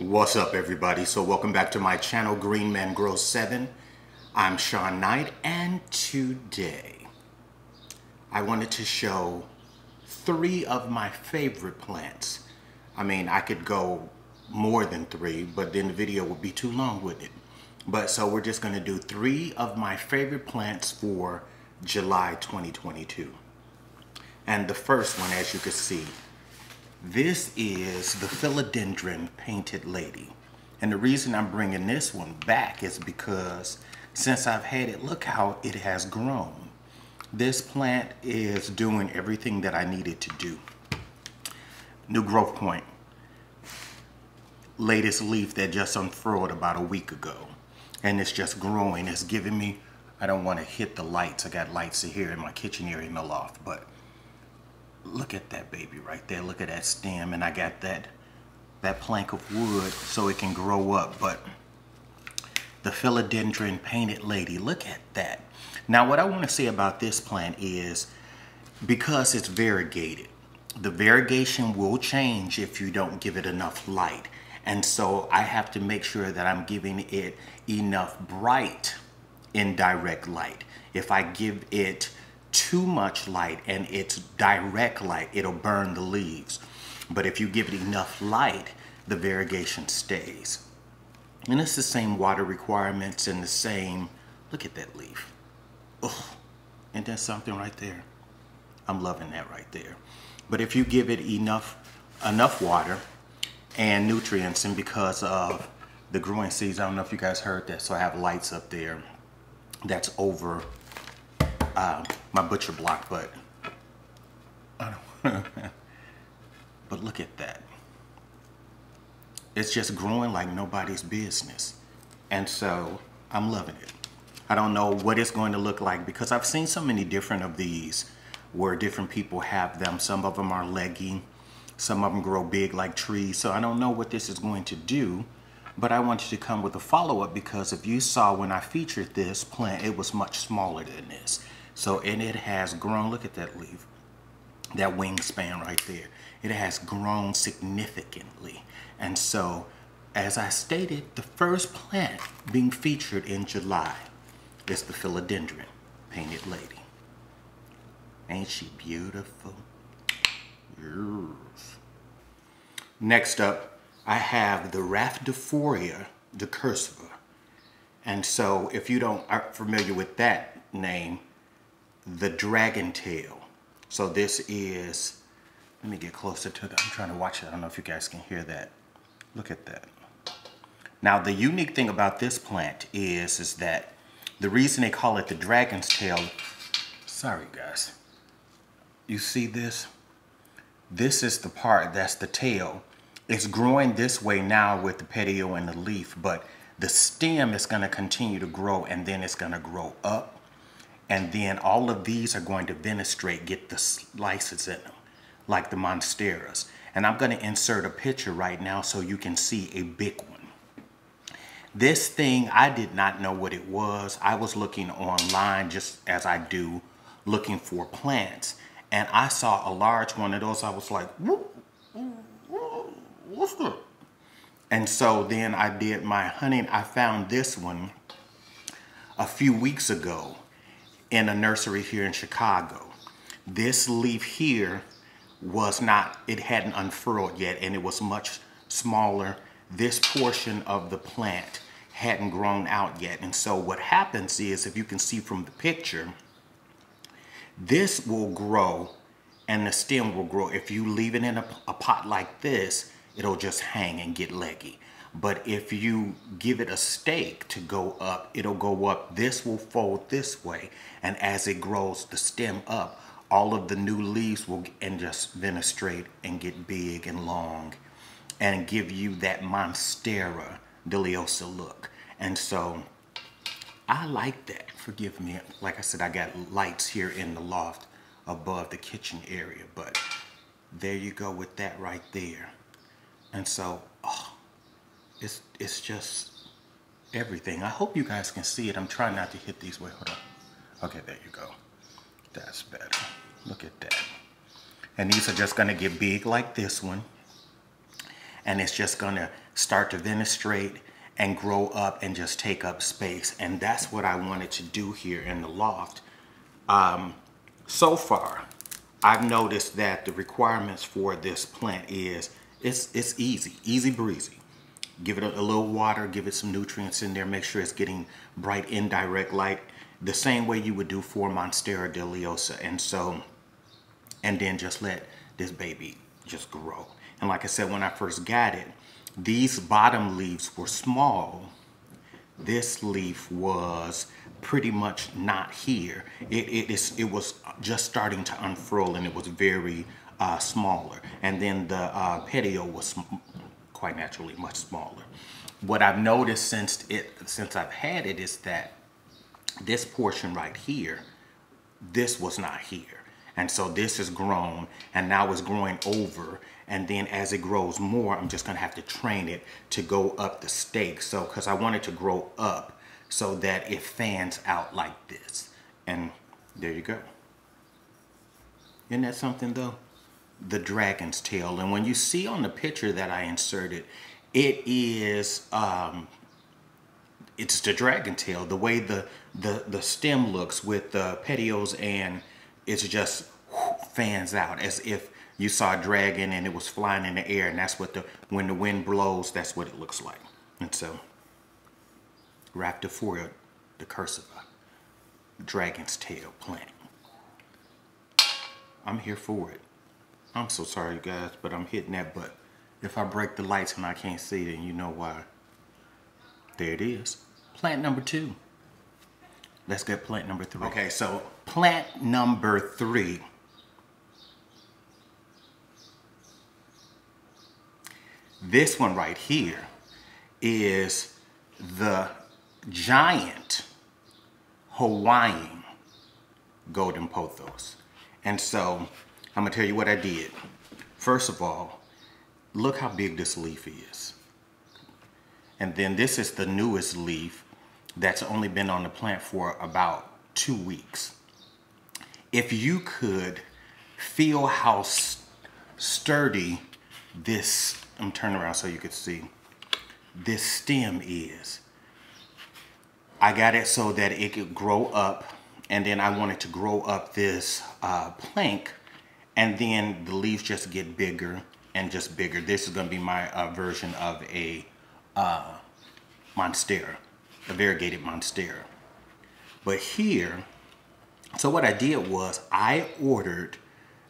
What's up, everybody? So welcome back to my channel, Green Man Grows 7. I'm Sean Knight, and today I wanted to show 3 of my favorite plants. I mean, I could go more than 3, but then the video would be too long, wouldn't it? But so we're just going to do 3 of my favorite plants for July 2022. And the first one, as you can see, this is the Philodendron Painted Lady. And the reason I'm bringing this one back is because since I've had it, look how it has grown. This plant is doing everything that I needed to do. New growth point. Latest leaf that just unfurled about a week ago. And it's just growing. It's giving me, I don't want to hit the lights. I got lights here in my kitchen area in the loft, but look at that baby right there. Look at that stem, and I got that plank of wood so it can grow up. But the Philodendron Painted Lady, look at that. Now what I want to say about this plant is because it's variegated, the variegation will change if you don't give it enough light. And so I have to make sure that I'm giving it enough bright indirect light. If I give it too much light and it's direct light, it'll burn the leaves. But if you give it enough light, the variegation stays. And it's the same water requirements and the same, look at that leaf. Oh, and there's something right there. I'm loving that right there. But if you give it enough water and nutrients, and because of the growing season, I don't know if you guys heard that, so I have lights up there that's over my butcher block, but but look at that. It's just growing like nobody's business. And so I'm loving it. I don't know what it's going to look like because I've seen so many different of these where different people have them. Some of them are leggy, some of them grow big like trees. So I don't know what this is going to do, but I wanted to come with a follow-up because if you saw when I featured this plant, it was much smaller than this. So, and it has grown, look at that leaf, that wingspan right there. It has grown significantly. And so, as I stated, the first plant being featured in July is the Philodendron Painted Lady. Ain't she beautiful? Yes. Next up, I have the Rhaphidophora Decursiva. And so, if you aren't familiar with that name, the dragon tail. So this is, let me get closer to that. I'm trying to watch it. I don't know if you guys can hear that. Look at that. Now the unique thing about this plant is that the reason they call it the dragon's tail, sorry guys, you see this? This is the part that's the tail. It's growing this way now with the petiole and the leaf, but the stem is going to continue to grow, and then it's going to grow up. And then all of these are going to fenestrate, get the slices in them, like the monsteras. And I'm going to insert a picture right now so you can see a big one. This thing, I did not know what it was. I was looking online, just as I do, looking for plants. And I saw a large one of those. I was like, what's that? And so then I did my hunting. I found this one a few weeks ago in a nursery here in Chicago. This leaf here was not, it hadn't unfurled yet, and it was much smaller. This portion of the plant hadn't grown out yet. And so what happens is, if you can see from the picture, this will grow and the stem will grow. If you leave it in a pot like this, it'll just hang and get leggy. But if you give it a stake to go up, it'll go up. This will fold this way. And as it grows the stem up, all of the new leaves will and just fenestrate and get big and long and give you that Monstera deliosa look. And so I like that. Forgive me. Like I said, I got lights here in the loft above the kitchen area. But there you go with that right there. And so, oh, it's just everything. I hope you guys can see it. I'm trying not to hit these. Wait, hold on. Okay, there you go. That's better. Look at that. And these are just going to get big like this one. and it's just gonna start to fenestrate and grow up and just take up space. And that's what I wanted to do here in the loft. So far, I've noticed that the requirements for this plant is, it's easy breezy. Give it a little water, give it some nutrients in there, make sure it's getting bright indirect light, the same way you would do for Monstera deliosa. And then just let this baby just grow. And like I said, when I first got it, these bottom leaves were small. This leaf was pretty much not here. It was just starting to unfurl, and it was very smaller. And then the petiole was quite naturally much smaller. What I've noticed since I've had it is that this portion right here, this was not here. And so this has grown, and now it's growing over. And then as it grows more, I'm just gonna have to train it to go up the stake. So, cause I want it to grow up so that it fans out like this. And there you go. Isn't that something though? The dragon's tail. And when you see on the picture that I inserted, it is, it's the dragon tail. The way the stem looks with the petioles, and it's just fans out as if you saw a dragon and it was flying in the air, and that's what when the wind blows, that's what it looks like. And so, Rhaphidophora Decursiva, dragon's tail plant. I'm here for it. I'm so sorry, you guys, but I'm hitting that button. If I break the lights and I can't see, then you know why. There it is. Plant number 2. Let's get plant number 3. Okay, so plant number 3. This one right here is the giant Hawaiian golden pothos. And so I'm gonna tell you what I did. First of all, look how big this leaf is. And then this is the newest leaf that's only been on the plant for about 2 weeks. If you could feel how sturdy this, I'm turning around so you could see, this stem is. I got it so that it could grow up, and then I wanted to grow up this plank, and then the leaves just get bigger and just bigger. This is gonna be my version of a monstera, a variegated monstera. But here, so what I did was I ordered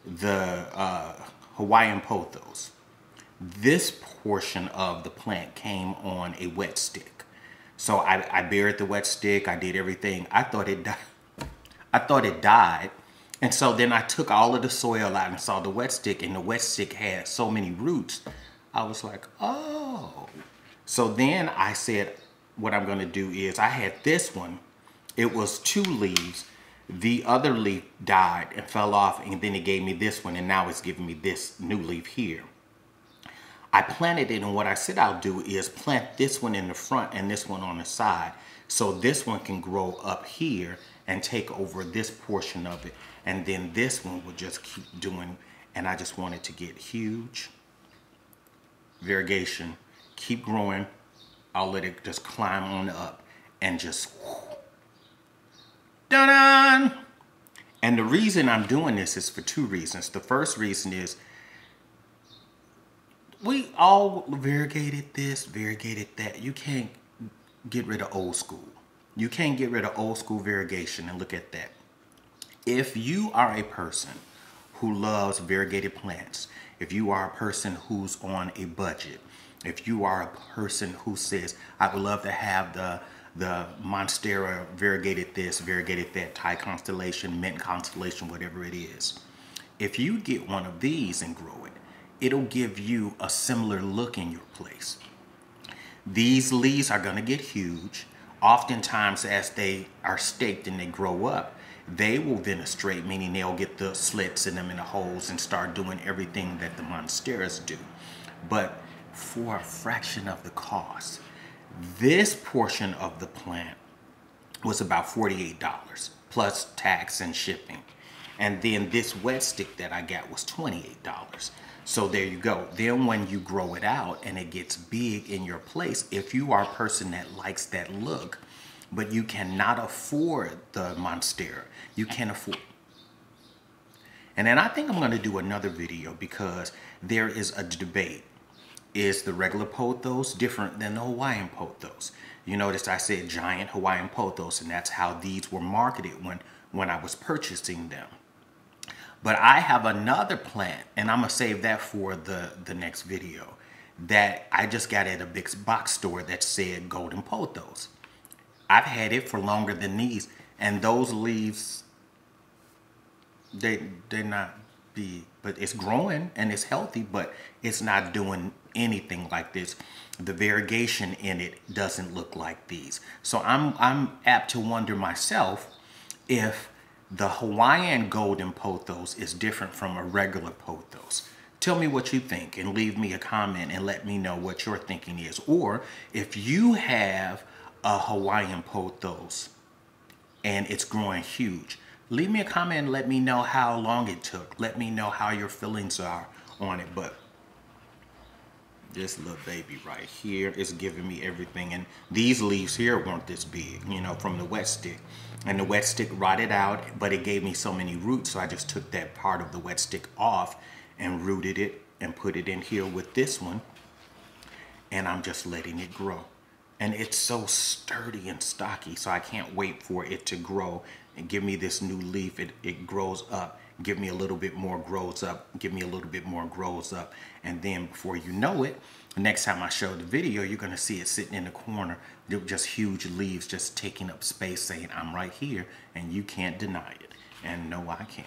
the Hawaiian Pothos. This portion of the plant came on a wet stick. So I buried the wet stick, I did everything. I thought it died. And so then I took all of the soil out and saw the wet stick, and the wet stick had so many roots. I was like, oh. So then I said, what I'm gonna do is, I had this one, it was 2 leaves. The other leaf died and fell off, and then it gave me this one, and now it's giving me this new leaf here. I planted it, and what I said I'll do is plant this one in the front and this one on the side, so this one can grow up here and take over this portion of it, and then this one will just keep doing, and I just want it to get huge. Variegation, keep growing. I'll let it just climb on up and just dun-dun! And the reason I'm doing this is for 2 reasons. The first reason is we all variegated this, variegated that. You can't get rid of old school. You can't get rid of old school variegation, and look at that. If you are a person who loves variegated plants, if you are a person who's on a budget, if you are a person who says, I would love to have the monstera variegated this, variegated that, Thai constellation, mint constellation, whatever it is. If you get one of these and grow it, it'll give you a similar look in your place. These leaves are gonna get huge. Oftentimes as they are staked and they grow up, they will fenestrate, meaning they'll get the slits in them and the holes and start doing everything that the monsteras do. But for a fraction of the cost, this portion of the plant was about $48 plus tax and shipping. And then this wet stick that I got was $28. So there you go. Then when you grow it out and it gets big in your place, if you are a person that likes that look, but you cannot afford the Monstera, you can't afford. And then I think I'm going to do another video because there is a debate. Is the regular pothos different than the Hawaiian pothos? You notice I said giant Hawaiian pothos, and that's how these were marketed when I was purchasing them. But I have another plant, and I'm going to save that for the next video, that I just got at a big box store that said golden pothos. I've had it for longer than these, and those leaves, they're not big, but it's growing and it's healthy, but it's not doing anything like this. The variegation in it doesn't look like these. So I'm apt to wonder myself if the Hawaiian golden pothos is different from a regular pothos. Tell me what you think and leave me a comment and let me know what your thinking is. Or if you have a Hawaiian pothos and it's growing huge, leave me a comment and let me know how long it took. Let me know how your feelings are on it. But this little baby right here is giving me everything. And these leaves here weren't this big, you know, from the wet stick. And the wet stick rotted out, but it gave me so many roots. So I just took that part of the wet stick off and rooted it and put it in here with this one. And I'm just letting it grow. And it's so sturdy and stocky, so I can't wait for it to grow and give me this new leaf. It grows up, give me a little bit more, grows up, give me a little bit more, grows up. And then before you know it, next time I show the video, you're gonna see it sitting in the corner, just huge leaves just taking up space, saying, I'm right here, and you can't deny it. And no, I can't.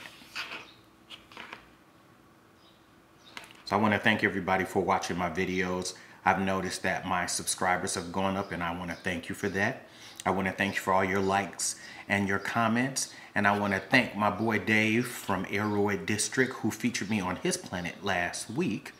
So I wanna thank everybody for watching my videos. I've noticed that my subscribers have gone up, and I want to thank you for that. I want to thank you for all your likes and your comments. And I want to thank my boy Dave from Aeroid District, who featured me on his planet last week.